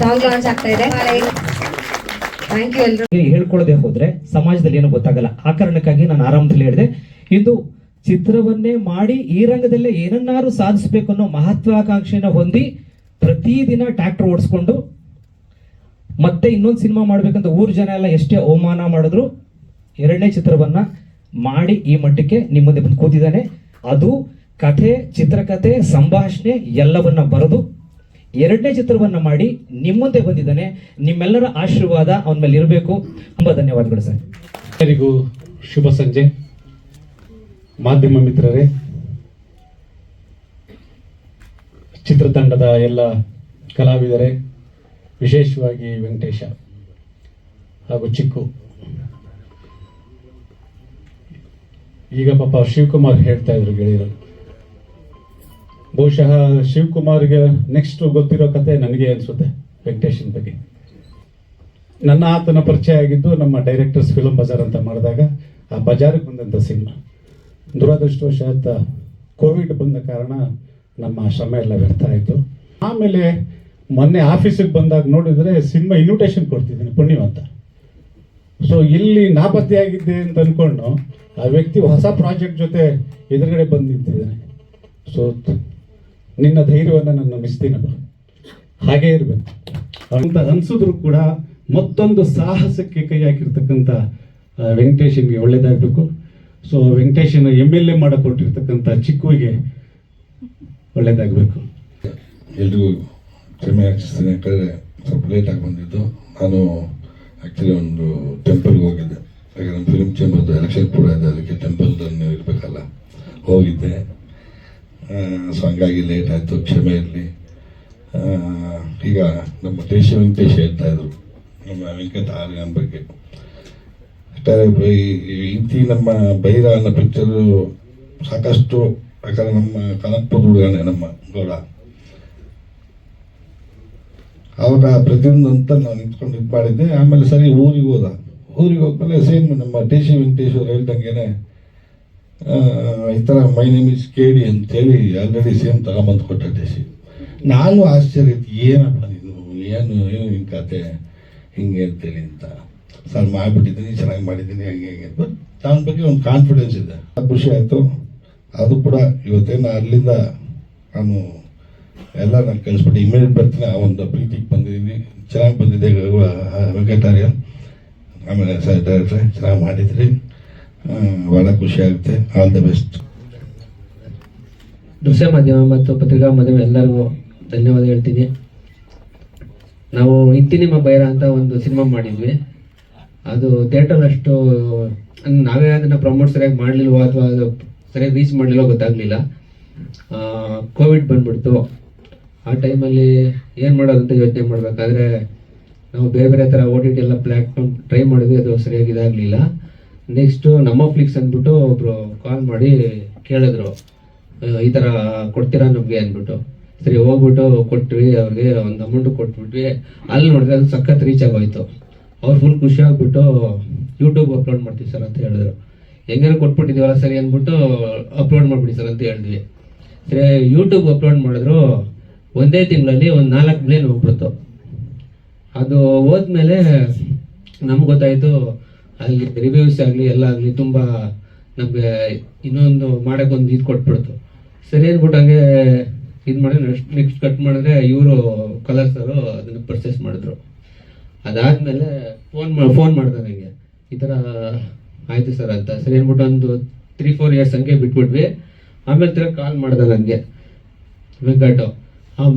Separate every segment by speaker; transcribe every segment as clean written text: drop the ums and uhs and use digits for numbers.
Speaker 1: Song launch ಆಗ್ತಾ ಇದೆ. Thank you ಎಲ್ಲರೂ.
Speaker 2: ಹೇಳ್ಕೊಳ್ಳದೆ ಹೋದ್ರೆ ಸಮಾಜದಲ್ಲಿ ಏನೋ ಗೊತ್ತಾಗಲ್ಲ. ಆ ಕಾರಣಕ್ಕಾಗಿ ನಾನು ಆರಂಭದಲ್ಲಿ ಹೇಳಿದೆ, ಇದು ಚಿತ್ರವನ್ನೇ ಮಾಡಿ ಈ ರಂಗದಲ್ಲೇ ಏನನ್ನಾರು ಸಾಧಿಸಬೇಕು ಅನ್ನೋ ಮಹತ್ವಾಕಾಂಕ್ಷೆನ ಹೊಂದಿ ಪ್ರತಿದಿನ ಟ್ರ್ಯಾಕ್ಟರ್ ಓಡಿಸ್ಕೊಂಡು ಮತ್ತೆ ಇನ್ನೊಂದು ಸಿನಿಮಾ ಮಾಡ್ಬೇಕಂತ ಊರ್ ಜನ ಎಲ್ಲ ಎಷ್ಟೇ ಅವಮಾನ ಮಾಡಿದ್ರು ಎರಡನೇ ಚಿತ್ರವನ್ನ ಮಾಡಿ ಈ ಮಟ್ಟಕ್ಕೆ ನಿಮ್ಮ ಮುಂದೆ ಬಂದು ಕೂತಿದ್ದಾನೆ. ಅದು ಕಥೆ, ಚಿತ್ರಕಥೆ, ಸಂಭಾಷಣೆ ಎಲ್ಲವನ್ನ ಬರೆದು ಎರಡನೇ ಚಿತ್ರವನ್ನ ಮಾಡಿ ನಿಮ್ಮ ಮುಂದೆ ಬಂದಿದ್ದಾನೆ. ನಿಮ್ಮೆಲ್ಲರ ಆಶೀರ್ವಾದ ಅವನ ಮೇಲೆ ಇರಬೇಕು. ತುಂಬಾ ಧನ್ಯವಾದಗಳು ಸರ್.
Speaker 3: ಎಲ್ಲರಿಗೂ ಶುಭ ಸಂಜೆ. ಮಾಧ್ಯಮ ಮಿತ್ರರೇ, ಚಿತ್ರತಂಡದ ಎಲ್ಲ ಕಲಾವಿದರೇ, ವಿಶೇಷವಾಗಿ ವೆಂಕಟೇಶ ಹಾಗೂ ಚಿಕ್ಕು. ಈಗ ಪಾಪ ಶಿವಕುಮಾರ್ ಹೇಳ್ತಾ ಇದ್ರು ಗೆಳೆಯರು, ಬಹುಶಃ ಶಿವಕುಮಾರ್ಗೆ ನೆಕ್ಸ್ಟ್ ಗೊತ್ತಿರೋ ಕತೆ ನನಗೆ ಅನಿಸುತ್ತೆ ವೆಂಕಟೇಶನ್ ಬಗ್ಗೆ. ನನ್ನ ಆತನ ಪರಿಚಯ ಆಗಿದ್ದು ನಮ್ಮ ಡೈರೆಕ್ಟರ್ಸ್ ಫಿಲ್ಮ್ ಬಜಾರ್ ಅಂತ ಮಾಡಿದಾಗ ಆ ಬಜಾರಿಗೆ ಬಂದಂಥ ಸಿನಿಮಾ. ದುರದೃಷ್ಟವಶಾತ್ ಕೋವಿಡ್ ಬಂದ ಕಾರಣ ನಮ್ಮ ಶ್ರಮ ಎಲ್ಲ ವ್ಯರ್ಥ ಆಯಿತು. ಆಮೇಲೆ ಮೊನ್ನೆ ಆಫೀಸಿಗೆ ಬಂದಾಗ ನೋಡಿದ್ರೆ ಸಿನಿಮಾ ಇನ್ವಿಟೇಷನ್ ಕೊಡ್ತಿದ್ದೀನಿ ಪುಣ್ಯ ಅಂತ. ಸೊ ಇಲ್ಲಿ ನಾಪತ್ತೆಯಾಗಿದ್ದೆ ಅಂತ ಅಂದ್ಕೊಂಡು ಆ ವ್ಯಕ್ತಿ ಹೊಸ ಪ್ರಾಜೆಕ್ಟ್ ಜೊತೆ ಎದುರುಗಡೆ ಬಂದು ನಿಂತಿದ್ದಾನೆ. ಸೊ ನಿನ್ನ ಧೈರ್ಯವನ್ನು ನಾನು ಮೆಚ್ತೀನಪ್ಪ, ಹಾಗೇ ಇರಬೇಕು ಅಂತ ಅನ್ಸಿದ್ರು ಕೂಡ ಮತ್ತೊಂದು ಸಾಹಸಕ್ಕೆ ಕೈ ಹಾಕಿರ್ತಕ್ಕಂಥ ವೆಂಕಟೇಶನ್ಗೆ ಒಳ್ಳೇದಾಗಬೇಕು. ಸೊ ವೆಂಕಟೇಶನ್ MLA ಮಾಡಿಕೊಟ್ಟಿರ್ತಕ್ಕಂಥ ಚಿಕ್ಕುವಿಗೆ ಒಳ್ಳೇದಾಗಬೇಕು.
Speaker 4: ಎಲ್ರಿಗೂ ಕ್ಷಮೆ ಯಾಚಿಸ್ತೀನಿ, ಯಾಕಂದರೆ ಸ್ವಲ್ಪ ಲೇಟಾಗಿ ಬಂದಿದ್ದು. ನಾನು ಆ್ಯಕ್ಚುಲಿ ಒಂದು ಟೆಂಪಲ್ಗೆ ಹೋಗಿದ್ದೆ. ಯಾಕಂದರೆ ನಮ್ಮ ಫಿಲ್ಮ್ ಚೇಂಬರ್ದು ಎಲೆಕ್ಷನ್ ಕೂಡ ಇದೆ, ಅದಕ್ಕೆ ಟೆಂಪಲ್ದನ್ನು ಇರಬೇಕಲ್ಲ, ಹೋಗಿದ್ದೆ. ಸೊ ಹಂಗಾಗಿ ಲೇಟ್ ಆಯಿತು, ಕ್ಷಮೆ ಇರಲಿ. ಈಗ ನಮ್ಮ ದೇಶ ವೆಂಕಟೇಶ್ ಹೇಳ್ತಾ ಇದ್ರು ನಮ್ಮ ವೆಂಕಟ ಆರ್ಯನ್ ಬಗ್ಗೆ. ಇಂತಿ ನಮ್ಮ ಬೈರ ಅನ್ನೋ ಪಿಕ್ಚರು ಸಾಕಷ್ಟು, ಯಾಕಂದರೆ ನಮ್ಮ ಕನಕಪುರ ಹುಡುಗನೇ ನಮ್ಮ ಗೌಡ, ಅವಾಗ ಪ್ರತಿಯೊಂದು ಅಂತ ನಾವು ನಿಂತ್ಕೊಂಡು ಇದು ಮಾಡಿದ್ದೆ. ಆಮೇಲೆ ಸರಿ ಊರಿಗೆ ಹೋದ್ಮೇಲೆ ಸೇಮ್ ನಮ್ಮ ಟಿ ಸಿ ವೆಂಕಟೇಶ್ವರ ಹೇಳ್ದಂಗೆ ಈ ಥರ ಮೈ ನೇಮ್ ಇಸ್ KD ಅಂತೇಳಿ ಆಲ್ರೆಡಿ ಸೇಮ್ ತಗೊಂಬಂದು ಕೊಟ್ಟ ಟಿ ಸಿ. ನಾನು ಆಶ್ಚರ್ಯ ಇತ್ತು, ಏನಪ್ಪ ನೀನು ಏನು ನಿನ್ನ ಕತೆ ಹಿಂಗೆ ಅಂತೇಳಿ ಅಂತ. ಸರ್ ಮಾಡಿಬಿಟ್ಟಿದ್ದೀನಿ, ಚೆನ್ನಾಗಿ ಮಾಡಿದ್ದೀನಿ, ಹೆಂಗೆ ಬಟ್ ನನ್ನ ಬಗ್ಗೆ ಒಂದು ಕಾನ್ಫಿಡೆನ್ಸ್ ಇದೆ, ಖುಷಿ ಆಯಿತು. ಅದು ಕೂಡ ಇವತ್ತೇನು ಅಲ್ಲಿಂದ ನಾನು ಕಳಿಸ್ಬಿಟ್ಟು ಇಮಿಡಿಯೇಟ್ ಬರ್ತೀನಿ. ಆ ಒಂದು ಪ್ರೀತಿಗೆ ಬಂದಿದ್ದೀನಿ, ಚೆನ್ನಾಗಿ ಬಂದಿದೆ ವೆಂಕಟಾರ್ಯ. ಆಮೇಲೆ ಸರ್ ಡೈರೆಕ್ಟ್ರೆ ಚೆನ್ನಾಗಿ ಮಾಡಿದ್ರಿ, ಭಾಳ ಖುಷಿ ಆಗುತ್ತೆ. All the best.
Speaker 5: ದೃಶ್ಯ ಮಾಧ್ಯಮ ಮತ್ತು ಪತ್ರಿಕಾ ಮಾಧ್ಯಮ ಎಲ್ಲರಿಗೂ ಧನ್ಯವಾದ ಹೇಳ್ತೀನಿ. ನಾವು ಇಂತಿ ನಿಮ್ಮ ಬೈರ ಅಂತ ಒಂದು ಸಿನಿಮಾ ಮಾಡಿದ್ವಿ. ಅದು ಥಿಯೇಟರ್ ಅಷ್ಟು ನಾವೇ ಅದನ್ನು ಪ್ರಮೋಟ್ ಸರಿಯಾಗಿ ಮಾಡಲಿಲ್ವೋ ಅಥವಾ ಅದು ಸರಿಯಾಗಿ ರೀಚ್ ಮಾಡಲಿಲ್ಲೋ ಗೊತ್ತಾಗಲಿಲ್ಲ. ಕೋವಿಡ್ ಬಂದ್ಬಿಡ್ತು. ಆ ಟೈಮಲ್ಲಿ ಏನು ಮಾಡೋದಂತ ಯೋಚನೆ ಮಾಡಬೇಕಾದ್ರೆ ನಾವು ಬೇರೆ ಥರ OTT ಎಲ್ಲ ಪ್ಲ್ಯಾಟ್ಫಾರ್ಮ್ ಟ್ರೈ ಮಾಡಿದ್ವಿ, ಅದು ಸರಿಯಾಗಿ ಇದಾಗಲಿಲ್ಲ. ನೆಕ್ಸ್ಟು ನಮ್ಮ ಫ್ಲಿಕ್ಸ್ ಅಂದ್ಬಿಟ್ಟು ಒಬ್ಬರು ಕಾಲ್ ಮಾಡಿ ಕೇಳಿದ್ರು, ಈ ಥರ ಕೊಡ್ತೀರಾ ನಮಗೆ ಅಂದ್ಬಿಟ್ಟು. ಸರಿ ಹೋಗ್ಬಿಟ್ಟು ಕೊಟ್ವಿ, ಅವ್ರಿಗೆ ಒಂದು ಅಮೌಂಟು ಕೊಟ್ಬಿಟ್ವಿ. ಅಲ್ಲಿ ನೋಡಿದ್ರೆ ಅದು ಸಖತ್ ರೀಚ್ ಆಗೋಯ್ತು. ಅವ್ರು ಫುಲ್ ಖುಷಿ ಆಗಿಬಿಟ್ಟು ಯೂಟ್ಯೂಬ್ ಅಪ್ಲೋಡ್ ಮಾಡ್ತೀವಿ ಸರ್ ಅಂತ ಹೇಳಿದ್ರು. ಹೆಂಗಾರು ಕೊಟ್ಬಿಟ್ಟಿದ್ದೀವಲ್ಲ ಸರಿ ಅಂದ್ಬಿಟ್ಟು ಅಪ್ಲೋಡ್ ಮಾಡಿಬಿಡಿ ಸರ್ ಅಂತ ಹೇಳಿದ್ವಿ. ಸರಿ ಯೂಟ್ಯೂಬ್ ಅಪ್ಲೋಡ್ ಮಾಡಿದ್ರು. ಒಂದೇ ತಿಂಗಳಲ್ಲಿ ಒಂದು 4 ಮಿಲಿಯನ್ ಹೋಗ್ಬಿಡ್ತು. ಅದು ಹೋದ್ಮೇಲೆ ನಮ್ಗೆ ಗೊತ್ತಾಯಿತು, ಅಲ್ಲಿ ರಿವ್ಯೂಸ್ ಆಗಲಿ ಎಲ್ಲ ಆಗಲಿ ತುಂಬ ನಮಗೆ ಇನ್ನೊಂದು ಮಾಡೋಕ್ಕೊಂದು ಇದು ಕೊಟ್ಬಿಡ್ತು. ಸರಿ ಅಂದ್ಬಿಟ್ಟು ಹಂಗೆ ಇದು ಮಾಡಿ ನೆಕ್ಸ್ಟ್ ಕಟ್ ಮಾಡಿದ್ರೆ ಇವರು ಕಲರ್ಸರು ಅದನ್ನು ಪರ್ಚೇಸ್ ಮಾಡಿದ್ರು. ಅದಾದಮೇಲೆ ಫೋನ್ ಮಾಡಿದೆ ನನಗೆ, ಈ ಥರ ಆಯಿತು ಸರ್ ಅಂತ. ಸರಿ ಅಂದ್ಬಿಟ್ಟು ಒಂದು 3-4 ಇಯರ್ಸ್ ಹಂಗೆ ಬಿಟ್ಬಿಟ್ವಿ. ಆಮೇಲೆ ತಿರ್ಗಿ ಕಾಲ್ ಮಾಡಿದೆ ನನಗೆ ವೆಂಕಟು.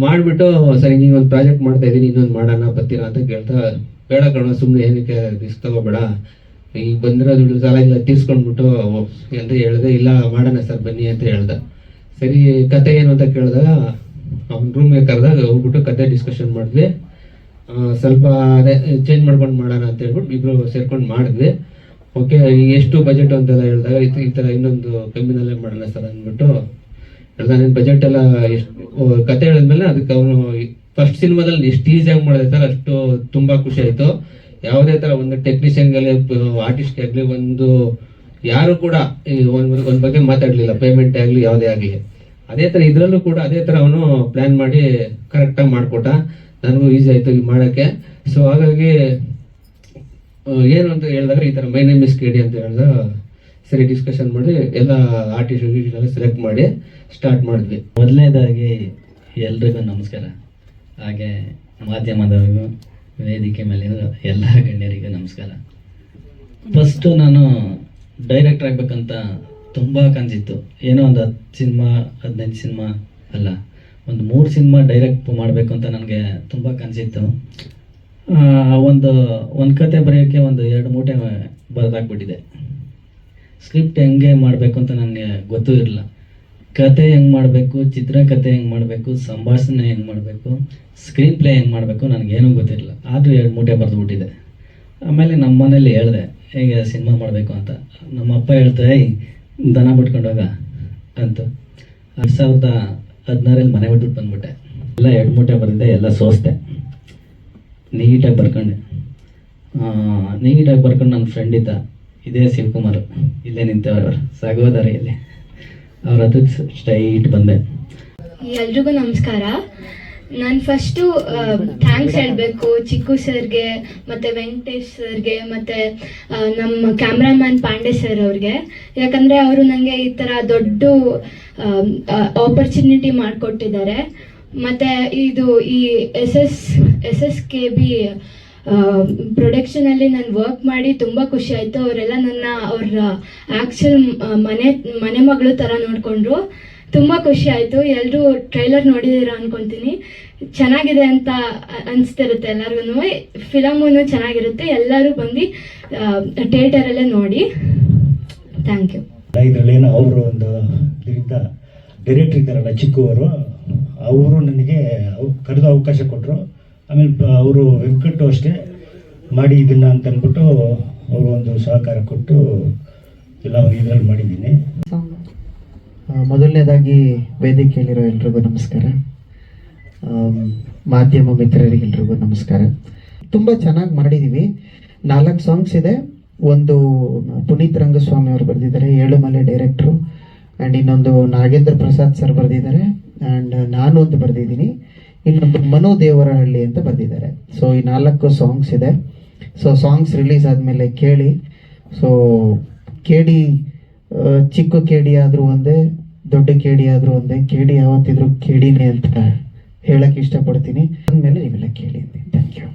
Speaker 5: ಮಾಡಿಬಿಟ್ಟು ಸರಿ ನೀವು ಒಂದು ಪ್ರಾಜೆಕ್ಟ್ ಮಾಡ್ತಾ ಇದ್ದೀನಿ, ಇನ್ನೊಂದು ಮಾಡೋಣ ಬರ್ತೀರಾ ಅಂತ ಕೇಳ್ತಾ, ಬೇಡ ಕಣೋ ಸುಮ್ಮನೆ ಏನಕ್ಕೆ ರಿಸ್ಕ್ ತಗೋಬೇಡ, ಈಗ ಬಂದಿರೋ ದುಡ್ಡು ಸಾಲ ಎಲ್ಲ ತೀರ್ಸ್ಕೊಂಡ್ಬಿಟ್ಟು ಅಂತ ಹೇಳಿದೆ. ಇಲ್ಲ ಮಾಡೋಣ ಸರ್ ಬನ್ನಿ ಅಂತ ಹೇಳ್ದೆ. ಸರಿ ಕತೆ ಏನು ಅಂತ ಕೇಳಿದಾಗ ಅವ್ನ ರೂಮ್ಗೆ ಕರೆದಾಗ ಹೋಗ್ಬಿಟ್ಟು ಕತೆ ಡಿಸ್ಕಷನ್ ಮಾಡಿದ್ವಿ. ಸ್ವಲ್ಪ ಅದೇ ಚೇಂಜ್ ಮಾಡ್ಕೊಂಡು ಮಾಡೋಣ ಅಂತ ಹೇಳ್ಬಿಟ್ಟು ಇಬ್ಬರು ಸೇರ್ಕೊಂಡು ಮಾಡಿದ್ವಿ. ಓಕೆ ಎಷ್ಟು ಬಜೆಟ್ ಅಂತೆಲ್ಲ ಹೇಳಿದಾಗ ಈ ಥರ ಇನ್ನೊಂದು ಕಮ್ಮಿನಲ್ಲೇ ಮಾಡೋಣ ಸರ್ ಅಂದ್ಬಿಟ್ಟು ಹೇಳ್ದ. ನನ್ನ ಬಜೆಟ್ ಎಲ್ಲ ಎಷ್ಟು ಕತೆ ಹೇಳಿದ್ಮೇಲೆ ಅದಕ್ಕೆ ಅವನು ಫಸ್ಟ್ ಸಿನಿಮಾದಲ್ಲಿ ಎಷ್ಟು ಈಸಿಯಾಗಿ ಮಾಡಿದೆ ಸರ್, ಅಷ್ಟು ತುಂಬ ಖುಷಿ ಆಯಿತು. ಯಾವುದೇ ಥರ ಒಂದು ಟೆಕ್ನಿಷಿಯನ್ಗಾಗಲಿ ಆರ್ಟಿಸ್ಟ್ಗೆ ಆಗಲಿ ಒಂದು ಯಾರು ಕೂಡ ಒಂದು ಬಗ್ಗೆ ಮಾತಾಡಲಿಲ್ಲ, ಪೇಮೆಂಟ್ ಆಗಲಿ ಯಾವುದೇ ಆಗಲಿ. ಅದೇ ಥರ ಇದರಲ್ಲೂ ಕೂಡ ಅದೇ ಥರ ಅವನು ಪ್ಲ್ಯಾನ್ ಮಾಡಿ ಕರೆಕ್ಟಾಗಿ ಮಾಡಿಕೊಟ್ಟ. ನನಗೂ ಈಸಿ ಆಯಿತು ಮಾಡೋಕ್ಕೆ. ಸೊ ಹಾಗಾಗಿ ಏನು ಅಂತ ಹೇಳಿದಾಗ ಈ ಥರ ಮೈ ನೇಮ್ ಇಸ್ KD ಅಂತ ಹೇಳಿದಾಗ ಸರಿ ಡಿಸ್ಕಷನ್ ಮಾಡಿ ಎಲ್ಲ ಆರ್ಟಿಸ್ಟ್ ಎಲ್ಲ ಸೆಲೆಕ್ಟ್ ಮಾಡಿ ಸ್ಟಾರ್ಟ್ ಮಾಡಿದ್ವಿ.
Speaker 6: ಮೊದಲನೇದಾಗಿ ಎಲ್ರಿಗೂ ನಮಸ್ಕಾರ. ಹಾಗೆ ಮಾಧ್ಯಮದವರಿಗೂ ವೇದಿಕೆ ಮೇಲಿನ ಎಲ್ಲ ಗಣ್ಯರಿಗೂ ನಮಸ್ಕಾರ. ಫಸ್ಟು ನಾನು ಡೈರೆಕ್ಟರ್ ಆಗಬೇಕಂತ ತುಂಬ ಕನಸಿತ್ತು. ಏನೋ ಒಂದು 10 ಸಿನಿಮಾ 15 ಸಿನಿಮಾ ಅಲ್ಲ, ಒಂದು 3 ಸಿನಿಮಾ ಡೈರೆಕ್ಟ್ ಮಾಡಬೇಕು ಅಂತ ನನಗೆ ತುಂಬ ಕನಸಿತ್ತು. ಒಂದು ಕತೆ ಬರೆಯೋಕ್ಕೆ ಒಂದು 2 ಮೂಟೆ ಬರೆದಾಕ್ಬಿಟ್ಟಿದೆ. ಸ್ಕ್ರಿಪ್ಟ್ ಹೆಂಗೆ ಮಾಡಬೇಕು ಅಂತ ನನಗೆ ಗೊತ್ತೂ ಇರಲಿಲ್ಲ. ಕತೆ ಹೆಂಗೆ ಮಾಡಬೇಕು, ಚಿತ್ರಕಥೆ ಹೆಂಗೆ ಮಾಡಬೇಕು, ಸಂಭಾಷಣೆ ಹೆಂಗೆ ಮಾಡಬೇಕು, ಸ್ಕ್ರೀನ್ ಪ್ಲೇ ಹೆಂಗೆ ಮಾಡಬೇಕು ನನಗೇನೂ ಗೊತ್ತಿರಲಿಲ್ಲ. ಆದರೂ 2 ಮೂಟೆ ಬರೆದುಬಿಟ್ಟಿದೆ. ಆಮೇಲೆ ನಮ್ಮ ಮನೇಲಿ ಹೇಳಿದೆ ಹೇಗೆ ಸಿನಿಮಾ ಮಾಡಬೇಕು ಅಂತ. ನಮ್ಮಪ್ಪ ಹೇಳ್ತಾರೆ ದನ ಬಿಟ್ಕೊಂಡೋಗ ಅಂತ. 2016 ಮನೆ ಬಿಟ್ಬಿಟ್ಟು ಬಂದ್ಬಿಟ್ಟೆ. ಎಲ್ಲ 2 ಮೂಟೆ ಬರೆದಿದ್ದೆ, ಎಲ್ಲ ಸೋಸ್ತೆ. ನೀಟಾಗಿ ಬರ್ಕೊಂಡೆ. ನೀಟಾಗಿ ಬರ್ಕೊಂಡು ನನ್ನ ಫ್ರೆಂಡ್ ಇದ್ದ, ಇದೇ ಶಿವಕುಮಾರ್, ಇಲ್ಲೇ ನಿಂತವ್ರವ್ರು ಸಹೋದರಿಯಲ್ಲಿ, ಅವ್ರ ಅದಕ್ಕೆ ಸ್ಟ್ರೈಟ್ ಬಂದೆ.
Speaker 7: ಎಲ್ರಿಗೂ ನಮಸ್ಕಾರ. ನಾನು ಫಸ್ಟು ಥ್ಯಾಂಕ್ಸ್ ಹೇಳಬೇಕು ಚಿಕ್ಕು ಸರ್ಗೆ, ಮತ್ತು ವೆಂಕಟೇಶ್ ಸರ್ಗೆ, ಮತ್ತು ನಮ್ಮ ಕ್ಯಾಮ್ರಾಮ್ಯಾನ್ ಪಾಂಡೆ ಸರ್ ಅವ್ರಿಗೆ. ಯಾಕಂದರೆ ಅವರು ನನಗೆ ಈ ಥರ ದೊಡ್ಡ ಆಪರ್ಚುನಿಟಿ ಮಾಡಿಕೊಟ್ಟಿದ್ದಾರೆ. ಮತ್ತು ಇದು ಈ SSKB ಪ್ರೊಡಕ್ಷನಲ್ಲಿ ನಾನು ವರ್ಕ್ ಮಾಡಿ ತುಂಬ ಖುಷಿ ಆಯಿತು. ಅವರೆಲ್ಲ ನನ್ನ ಅವ್ರ ಆ್ಯಕ್ಚುಲ್ ಮನೆ ಮಗಳು ಥರ ನೋಡಿಕೊಂಡ್ರು. ತುಂಬ ಖುಷಿ ಆಯಿತು. ಎಲ್ಲರೂ ಟ್ರೈಲರ್ ನೋಡಿದ್ದೀರಾ ಅಂದ್ಕೊತೀನಿ. ಚೆನ್ನಾಗಿದೆ ಅಂತ ಅನಿಸ್ತಿರುತ್ತೆ ಎಲ್ಲರಿಗೂ. ಫಿಲಮೂ ಚೆನ್ನಾಗಿರುತ್ತೆ. ಎಲ್ಲರೂ ಬಂದು ಥಿಯೇಟರಲ್ಲೇ ನೋಡಿ. Thank you.
Speaker 8: ಇದರಲ್ಲೇನು ಅವರು ಒಂದು ಇದರಿಂದ ಡೈರೆಕ್ಟರ್ ಇದ್ದಾರಲ್ಲ ಚಿಕ್ಕವರು, ಅವರು ನನಗೆ ಕರೆದು ಅವಕಾಶ ಕೊಟ್ಟರು. ಆಮೇಲೆ ಅವರು ವೆಂಕಟು ಅಷ್ಟೇ ಮಾಡಿ ಇದನ್ನು ಅಂತ ಅಂದ್ಬಿಟ್ಟು ಅವರು ಒಂದು ಸಹಕಾರ ಕೊಟ್ಟು ಎಲ್ಲ ಇದರಲ್ಲಿ ಮಾಡಿದ್ದೀನಿ.
Speaker 9: ಮೊದಲನೇದಾಗಿ ವೇದಿಕೆಯಲ್ಲಿರೋ ಎಲ್ರಿಗೂ ನಮಸ್ಕಾರ. ಮಾಧ್ಯಮ ಮಿತ್ರರಿಗೆಲ್ರಿಗೂ ನಮಸ್ಕಾರ. ತುಂಬ ಚೆನ್ನಾಗಿ ಮಾಡಿದ್ದೀವಿ. 4 ಸಾಂಗ್ಸ್ ಇದೆ. ಒಂದು ಪುನೀತ್ ರಂಗಸ್ವಾಮಿ ಅವರು ಬರೆದಿದ್ದಾರೆ, ಏಳುಮಲೆ ಡೈರೆಕ್ಟ್ರು, ಆ್ಯಂಡ್ ಇನ್ನೊಂದು ನಾಗೇಂದ್ರ ಪ್ರಸಾದ್ ಸರ್ ಬರೆದಿದ್ದಾರೆ, ಆ್ಯಂಡ್ ನಾನೊಂದು ಬರೆದಿದ್ದೀನಿ, ಇನ್ನೊಂದು ಮನು ದೇವರಹಳ್ಳಿ ಅಂತ ಬರೆದಿದ್ದಾರೆ. ಸೊ ಈ 4 ಸಾಂಗ್ಸ್ ಇದೆ. ಸೊ ಸಾಂಗ್ಸ್ ರಿಲೀಸ್ ಆದಮೇಲೆ ಕೇಳಿ. ಸೊ KD ಚಿಕ್ಕ KD ಆದರೂ ಒಂದೇ, ದೊಡ್ಡ KD ಆದರೂ ಒಂದೇ. KD ಯಾವತ್ತಿದ್ರು KDನೇ ಅಂತ ಹೇಳಕ್ಕೆ ಇಷ್ಟಪಡ್ತೀನಿ. ಅಂದಮೇಲೆ ನೀವೆಲ್ಲ ಕೇಳಿ. Thank you.